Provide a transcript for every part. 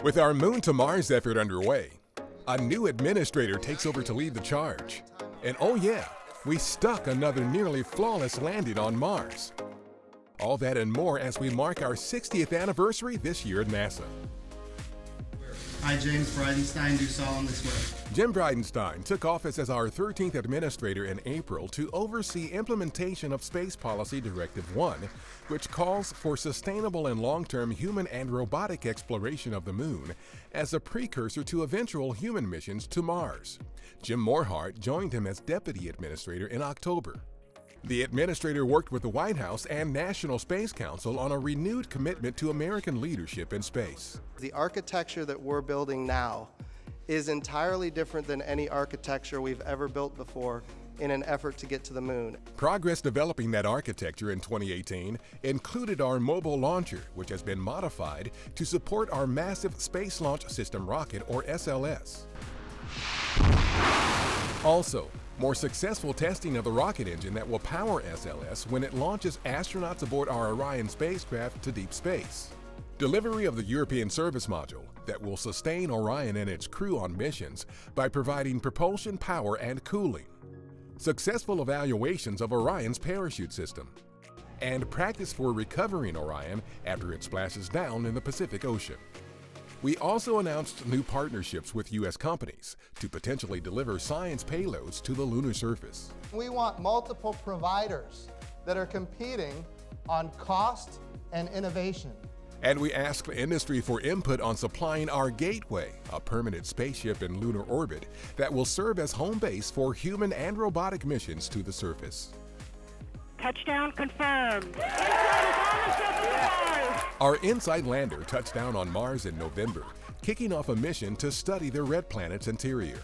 With our Moon to Mars effort underway, a new administrator takes over to lead the charge. And oh yeah, we stuck another nearly flawless landing on Mars. All that and more as we mark our 60th anniversary this year at NASA. I, James Bridenstine, do solemnly swear. Jim Bridenstine took office as our 13th administrator in April to oversee implementation of Space Policy Directive 1, which calls for sustainable and long-term human and robotic exploration of the Moon as a precursor to eventual human missions to Mars. Jim Morhart joined him as deputy administrator in October. The administrator worked with the White House and National Space Council on a renewed commitment to American leadership in space. The architecture that we're building now is entirely different than any architecture we've ever built before in an effort to get to the Moon. Progress developing that architecture in 2018 included our mobile launcher, which has been modified to support our massive Space Launch System rocket, or SLS. Also, more successful testing of the rocket engine that will power SLS when it launches astronauts aboard our Orion spacecraft to deep space. Delivery of the European Service Module that will sustain Orion and its crew on missions by providing propulsion, power, and cooling. Successful evaluations of Orion's parachute system. And practice for recovering Orion after it splashes down in the Pacific Ocean. We also announced new partnerships with U.S. companies to potentially deliver science payloads to the lunar surface. We want multiple providers that are competing on cost and innovation. And we asked industry for input on supplying our Gateway, a permanent spaceship in lunar orbit that will serve as home base for human and robotic missions to the surface. Touchdown confirmed. Our InSight lander touched down on Mars in November, kicking off a mission to study the red planet's interior.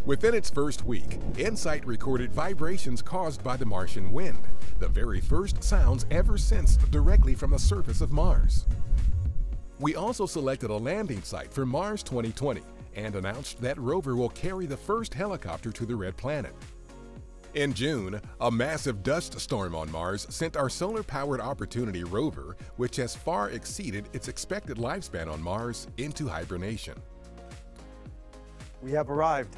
Within its first week, InSight recorded vibrations caused by the Martian wind, the very first sounds ever sensed directly from the surface of Mars. We also selected a landing site for Mars 2020 and announced that rover will carry the first helicopter to the red planet. In June, a massive dust storm on Mars sent our solar-powered Opportunity rover, which has far exceeded its expected lifespan on Mars, into hibernation. We have arrived.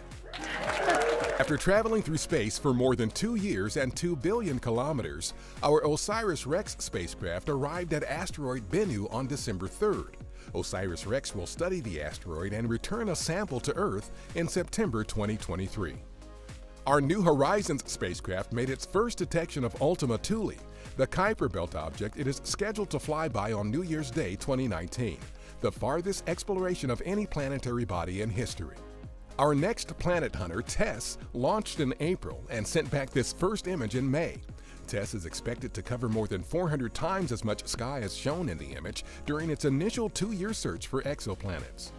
After traveling through space for more than 2 years and 2 billion kilometers, our OSIRIS-REx spacecraft arrived at asteroid Bennu on December 3rd. OSIRIS-REx will study the asteroid and return a sample to Earth in September 2023. Our New Horizons spacecraft made its first detection of Ultima Thule, the Kuiper Belt object it is scheduled to fly by on New Year's Day 2019, the farthest exploration of any planetary body in history. Our next planet hunter, TESS, launched in April and sent back this first image in May. TESS is expected to cover more than 400 times as much sky as shown in the image during its initial 2-year search for exoplanets.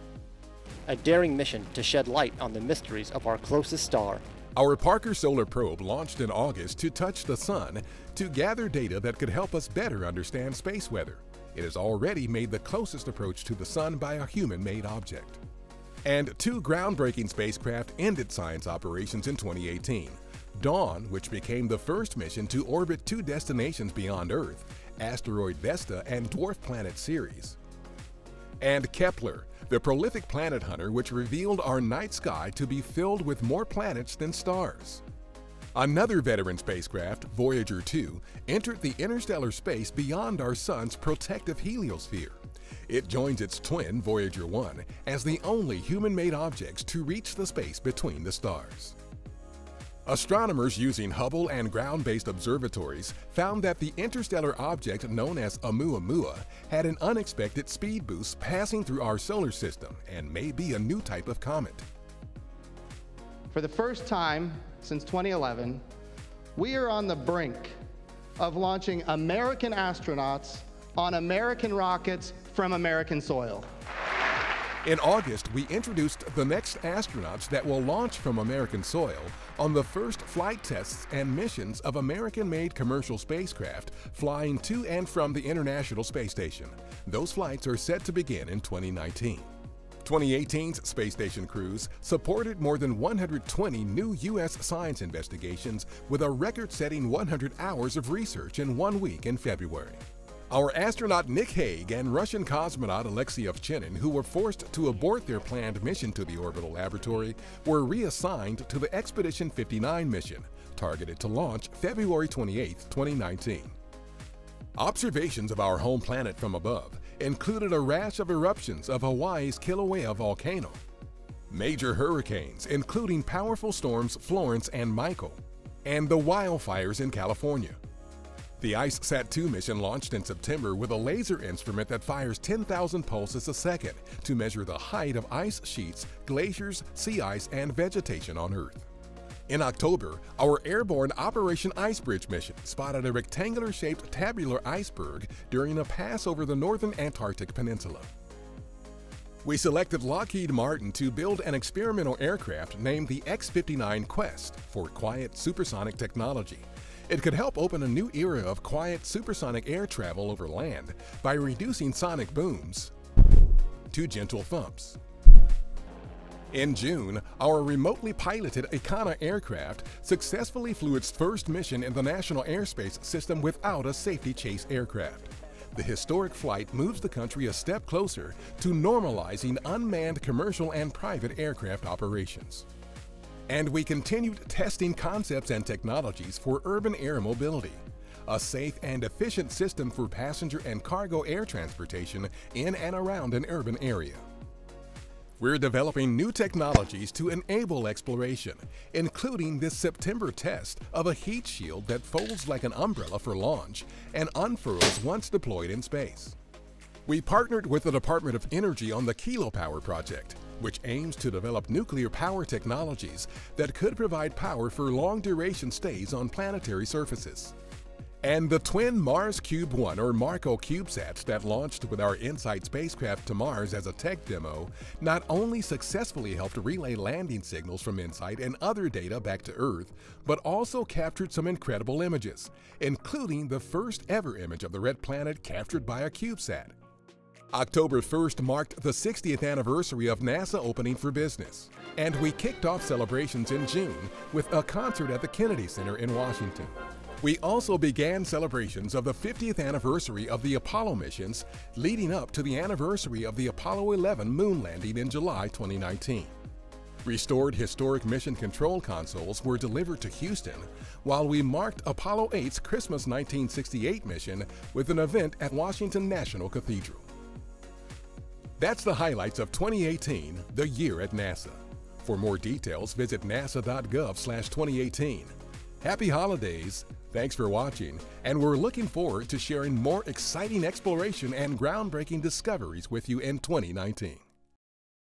A daring mission to shed light on the mysteries of our closest star. Our Parker Solar Probe launched in August to touch the Sun to gather data that could help us better understand space weather. It has already made the closest approach to the Sun by a human-made object. And 2 groundbreaking spacecraft ended science operations in 2018. Dawn, which became the first mission to orbit 2 destinations beyond Earth, asteroid Vesta and dwarf planet Ceres. And Kepler, the prolific planet hunter which revealed our night sky to be filled with more planets than stars. Another veteran spacecraft, Voyager 2, entered the interstellar space beyond our Sun's protective heliosphere. It joins its twin, Voyager 1, as the only human-made objects to reach the space between the stars. Astronomers using Hubble and ground-based observatories found that the interstellar object known as Oumuamua had an unexpected speed boost passing through our solar system and may be a new type of comet. For the first time since 2011, we are on the brink of launching American astronauts on American rockets from American soil. In August, we introduced the next astronauts that will launch from American soil on the first flight tests and missions of American-made commercial spacecraft flying to and from the International Space Station. Those flights are set to begin in 2019. 2018's space station crews supported more than 120 new U.S. science investigations with a record-setting 100 hours of research in 1 week in February. Our astronaut Nick Hague and Russian cosmonaut Alexei Ovchinin, who were forced to abort their planned mission to the orbital laboratory, were reassigned to the Expedition 59 mission, targeted to launch February 28, 2019. Observations of our home planet from above included a rash of eruptions of Hawaii's Kilauea volcano, major hurricanes including powerful storms Florence and Michael, and the wildfires in California. The IceSat-2 mission launched in September with a laser instrument that fires 10,000 pulses a second to measure the height of ice sheets, glaciers, sea ice, and vegetation on Earth. In October, our airborne Operation Icebridge mission spotted a rectangular-shaped tabular iceberg during a pass over the northern Antarctic Peninsula. We selected Lockheed Martin to build an experimental aircraft named the X-59 Quest for quiet supersonic technology. It could help open a new era of quiet supersonic air travel over land by reducing sonic booms to gentle thumps. In June, our remotely piloted Icana aircraft successfully flew its first mission in the National Airspace System without a safety chase aircraft. The historic flight moves the country a step closer to normalizing unmanned commercial and private aircraft operations. And we continued testing concepts and technologies for urban air mobility, a safe and efficient system for passenger and cargo air transportation in and around an urban area. We're developing new technologies to enable exploration, including this September test of a heat shield that folds like an umbrella for launch and unfurls once deployed in space. We partnered with the Department of Energy on the Kilopower project, which aims to develop nuclear power technologies that could provide power for long-duration stays on planetary surfaces. And the twin Mars Cube 1 or MARCO CubeSats that launched with our InSight spacecraft to Mars as a tech demo not only successfully helped relay landing signals from InSight and other data back to Earth, but also captured some incredible images, including the first ever image of the red planet captured by a CubeSat. October 1st marked the 60th anniversary of NASA opening for business, and we kicked off celebrations in June with a concert at the Kennedy Center in Washington. We also began celebrations of the 50th anniversary of the Apollo missions, leading up to the anniversary of the Apollo 11 moon landing in July 2019. Restored historic mission control consoles were delivered to Houston, while we marked Apollo 8's Christmas 1968 mission with an event at Washington National Cathedral. That's the highlights of 2018, the year at NASA. For more details, visit nasa.gov/2018. Happy holidays! Thanks for watching, and we're looking forward to sharing more exciting exploration and groundbreaking discoveries with you in 2019.